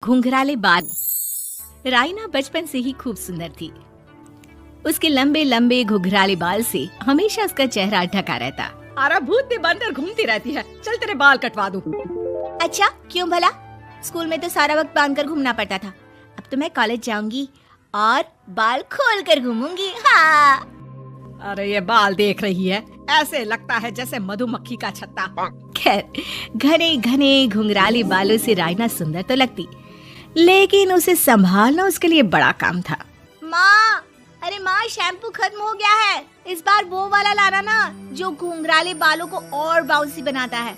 घुंघराले बाल। राइना बचपन से ही खूब सुंदर थी। उसके लंबे लंबे घुंघराले बाल से हमेशा उसका चेहरा ढका रहता। अरे भूत बनकर घूमती रहती है, चल तेरे बाल कटवा दूं। अच्छा, क्यों भला? स्कूल में तो सारा वक्त बांध कर घूमना पड़ता था। अब तो मैं कॉलेज जाऊंगी और बाल खोल कर घूमूंगी। हाँ। अरे ये बाल देख रही है, ऐसे लगता है जैसे मधुमक्खी का छत्ता। खैर, घने घने घुंघराले बालों से राइना सुंदर तो लगती, लेकिन उसे संभालना उसके लिए बड़ा काम था। माँ, अरे माँ, शैम्पू खत्म हो गया है। इस बार वो वाला लाना ना, जो घुंघराले बालों को और बाउंसी बनाता है।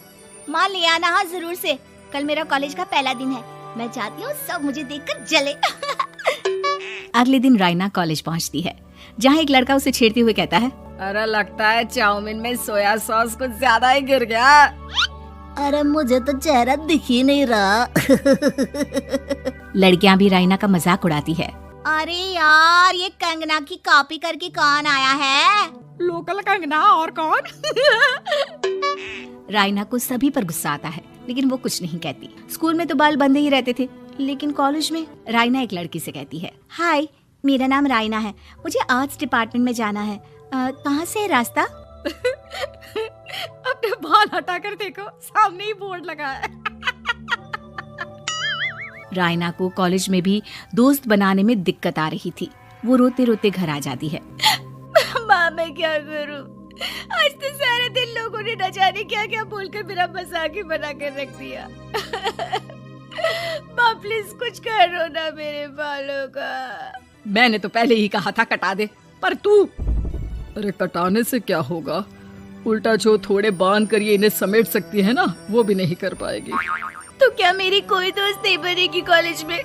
माँ ले आना हाँ जरूर से। कल मेरा कॉलेज का पहला दिन है। मैं चाहती हूँ सब मुझे देखकर जले। अगले दिन राइना कॉलेज पहुँचती है, जहाँ एक लड़का उसे छेड़ते हुए कहता है, अरे लगता है चाउमीन में सोया सॉस कुछ ज्यादा ही गिर गया। अरे मुझे तो चेहरा दिख ही नहीं रहा। लड़कियां भी राइना का मजाक उड़ाती है। अरे यार, ये कंगना की कॉपी करके कौन आया है? लोकल कंगना और कौन? राइना को सभी पर गुस्सा आता है, लेकिन वो कुछ नहीं कहती। स्कूल में तो बाल बंधे ही रहते थे, लेकिन कॉलेज में राइना एक लड़की से कहती है, हाय, मेरा नाम राइना है, मुझे आर्ट्स डिपार्टमेंट में जाना है। कहाँ से है रास्ता? अपने बाल हटा कर देखो, सामने ही बोर्ड लगा है। राइना को कॉलेज में भी दोस्त बनाने में दिक्कत आ रही थी। वो रोते रोते घर आ जाती है। माँ, मैं क्या करूं? आज तो सारे दिन लोगों ने न जाने क्या क्या बोलकर मेरा मजाक ही बना कर रख दिया। माँ प्लीज कुछ करो ना मेरे बालों का। मैंने तो पहले ही कहा था कटा दे, पर तू। अरे कटाने से क्या होगा, उल्टा जो थोड़े बांध कर ये इन्हें समेट सकती है ना, वो भी नहीं कर पाएगी। तो क्या मेरी कोई दोस्त नहीं बनेगी कॉलेज में,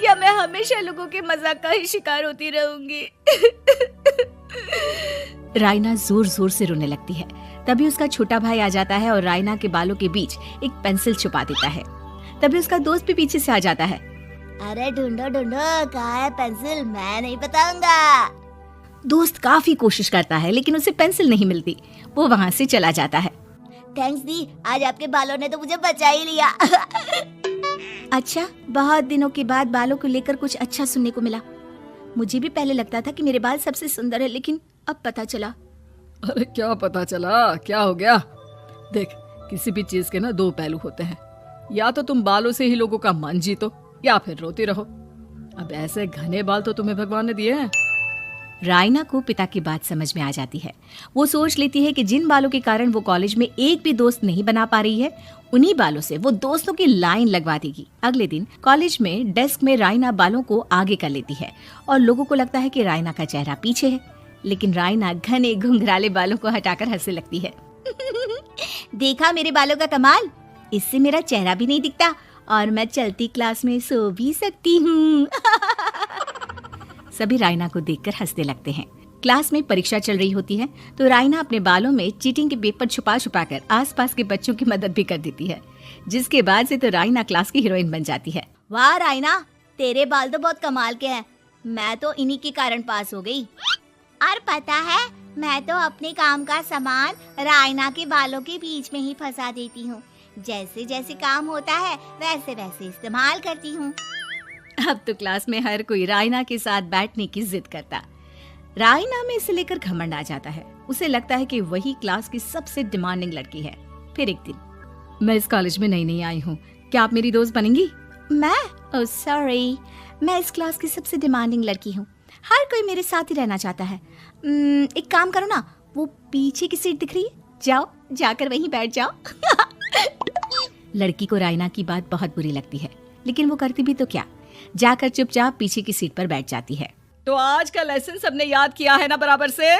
या मैं हमेशा लोगों के मजाक का ही शिकार होती रहूंगी? राइना जोर जोर से रोने लगती है। तभी उसका छोटा भाई आ जाता है और राइना के बालों के बीच एक पेंसिल छुपा देता है। तभी उसका दोस्त भी पीछे से आ जाता है। अरे ढूंढो ढूंढो, कहाँ है पेंसिल? मैं नहीं बताऊंगा। दोस्त काफी कोशिश करता है, लेकिन उसे पेंसिल नहीं मिलती। वो वहाँ से चला जाता है। थैंक्स दी, आज आपके बालों ने तो मुझे बचा ही लिया। अच्छा, बहुत दिनों के बाद बालों को लेकर कुछ अच्छा सुनने को मिला। मुझे भी पहले लगता था कि मेरे बाल सबसे सुंदर है, लेकिन अब पता चला। अरे क्या पता चला, क्या हो गया? देख, किसी भी चीज के ना दो पहलू होते हैं। या तो तुम बालों से ही लोगों का मन जीतो, या फिर रोती रहो। अब ऐसे घने बाल तो तुम्हें भगवान ने दिए हैं। राइना को पिता की बात समझ में आ जाती है। वो सोच लेती है कि जिन बालों के कारण वो कॉलेज में एक भी दोस्त नहीं बना पा रही है, उन्हीं बालों से वो दोस्तों की लाइन लगवा देगी। अगले दिन कॉलेज में डेस्क में राइना बालों को आगे कर लेती है और लोगों को लगता है कि राइना का चेहरा पीछे है, लेकिन राइना घने घुंघराले बालों को हटाकर हंसने लगती है। देखा मेरे बालों का कमाल, इससे मेरा चेहरा भी नहीं दिखता और मैं चलती क्लास में सो भी सकती हूँ। सभी राइना को देखकर हंसने लगते हैं। क्लास में परीक्षा चल रही होती है, तो राइना अपने बालों में चीटिंग के पेपर छुपा छुपा कर आसपास के बच्चों की मदद भी कर देती है, जिसके बाद से तो राइना क्लास की हीरोइन बन जाती है। वाह राइना, तेरे बाल तो बहुत कमाल के हैं। मैं तो इन्हीं के कारण पास हो गई। और पता है, मैं तो अपने काम का सामान राइना के बालों के बीच में ही फंसा देती हूँ। जैसे जैसे काम होता है वैसे वैसे इस्तेमाल करती हूँ। अब तो क्लास में हर कोई राइना के साथ बैठने की जिद करता। राइना में इसे लेकर घमंड आ जाता है। उसे लगता है कि वही क्लास की सबसे डिमांडिंग लड़की है। फिर एक दिन, मैं इस कॉलेज में नई नई आई हूँ, क्या आप मेरी दोस्त बनेंगी? मैं? ओह सॉरी, मैं इस क्लास की सबसे डिमांडिंग लड़की हूँ। हर कोई मेरे साथ ही रहना चाहता है। एक काम करो ना, वो पीछे की सीट दिख रही है, जाओ जाकर वहीं बैठ जाओ। लड़की को राइना की बात बहुत बुरी लगती है, लेकिन वो करती भी तो क्या, जाकर चुपचाप पीछे की सीट पर बैठ जाती है। तो आज का लेसन सबने याद किया है ना बराबर से?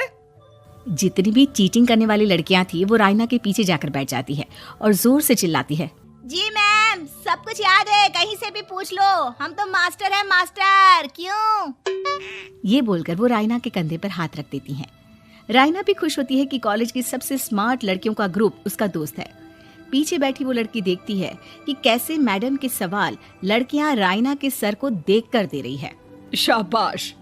जितनी भी चीटिंग करने वाली लड़कियां थी, वो राइना के पीछे जाकर बैठ जाती है और जोर से चिल्लाती है, जी मैम, सब कुछ याद है, कहीं से भी पूछ लो, हम तो मास्टर हैं मास्टर। क्यों? ये बोलकर वो राइना के कंधे पर हाथ रख देती हैं। राइना भी खुश होती है कि कॉलेज की सबसे स्मार्ट लड़कियों का ग्रुप उसका दोस्त है। पीछे बैठी वो लड़की देखती है कि कैसे मैडम के सवाल लड़कियां राइना के सर को देखकर दे रही है। शाबाश,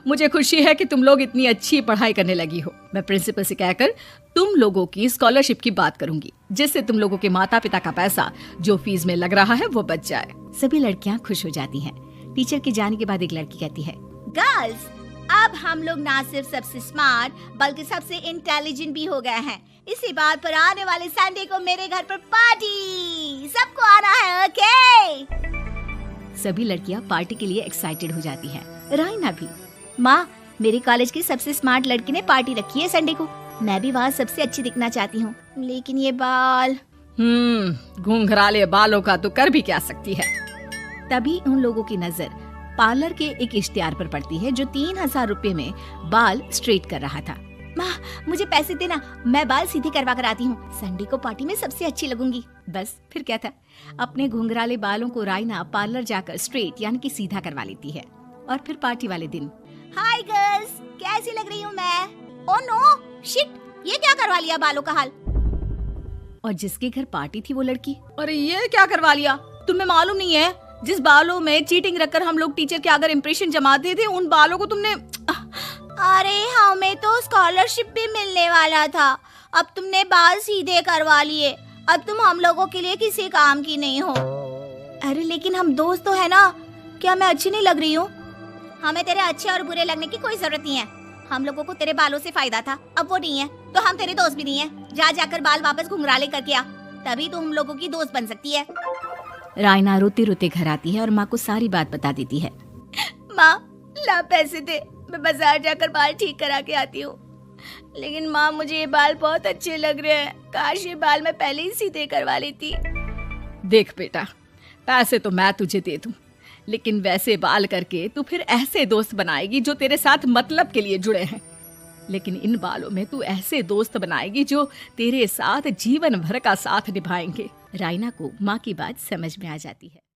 मुझे खुशी है कि तुम लोग इतनी अच्छी पढ़ाई करने लगी हो। मैं प्रिंसिपल से कहकर तुम लोगों की स्कॉलरशिप की बात करूंगी, जिससे तुम लोगों के माता पिता का पैसा जो फीस में लग रहा है वो बच जाए। सभी लड़कियां खुश हो जाती हैं। टीचर के जाने के बाद एक लड़की कहती है, गर्ल्स, अब हम लोग ना सिर्फ सबसे स्मार्ट बल्कि सबसे इंटेलिजेंट भी हो गए हैं। इसी बात पर आने वाले संडे को मेरे घर पर पार्टी, सबको आना है, ओके? सभी लड़कियां पार्टी के लिए एक्साइटेड हो जाती हैं। राइना भी। माँ, मेरे कॉलेज की सबसे स्मार्ट लड़की ने पार्टी रखी है संडे को। मैं भी वहाँ सबसे अच्छी दिखना चाहती हूँ, लेकिन ये बाल। घुंघराले बालों का तो कर भी क्या सकती है। तभी उन लोगों की नजर पार्लर के एक इश्तिहार पर पड़ती है जो 3000 रुपए में बाल स्ट्रेट कर रहा था। माँ, मुझे पैसे देना, मैं बाल सीधे करवा कर आती हूँ। संडे को पार्टी में सबसे अच्छी लगूंगी। बस फिर क्या था, अपने घुंघराले बालों को राइना पार्लर जाकर स्ट्रेट यानी कि सीधा करवा लेती है। और फिर पार्टी वाले दिन, हाय गर्ल्स, कैसी लग रही हूँ मैं? ओह नो, शिट, ये क्या करवा लिया बालों का हाल? और जिसके घर पार्टी थी वो लड़की, अरे ये क्या करवा लिया? तुम्हें मालूम नहीं है, जिस बालों में चीटिंग रखकर हम लोग टीचर के अगर इम्प्रेशन जमाते थे, उन बालों को तुमने। अरे हमें तो स्कॉलरशिप भी मिलने वाला था, अब तुमने बाल सीधे करवा लिए। अब तुम हम लोगों के लिए किसी काम की नहीं हो। अरे लेकिन हम दोस्त तो है ना, क्या मैं अच्छी नहीं लग रही हूँ? हमें तेरे अच्छे और बुरे लगने की कोई जरूरत नहीं है। हम लोगों को तेरे बालों से फायदा था, अब वो नहीं है तो हम तेरे दोस्त भी नहीं है। जा जाकर बाल वापस घुंघराले करके आ, तभी तो हम लोगों की दोस्त बन सकती है। राइना रोते रोते घर आती है और माँ को सारी बात बता देती है। माँ, ला पैसे दे, मैं बाजार जाकर बाल ठीक करा के आती हूँ। लेकिन माँ, मुझे ये बाल बहुत अच्छे लग रहे हैं, काश ये बाल मैं पहले ही सीधे करवा लेती। देख बेटा, पैसे तो मैं तुझे दे दूं, लेकिन वैसे बाल करके तू फिर ऐसे दोस्त बनाएगी जो तेरे साथ मतलब के लिए जुड़े हैं। लेकिन इन बालों में तू ऐसे दोस्त बनाएगी जो तेरे साथ जीवन भर का साथ निभाएंगे। राइना को माँ की बात समझ में आ जाती है।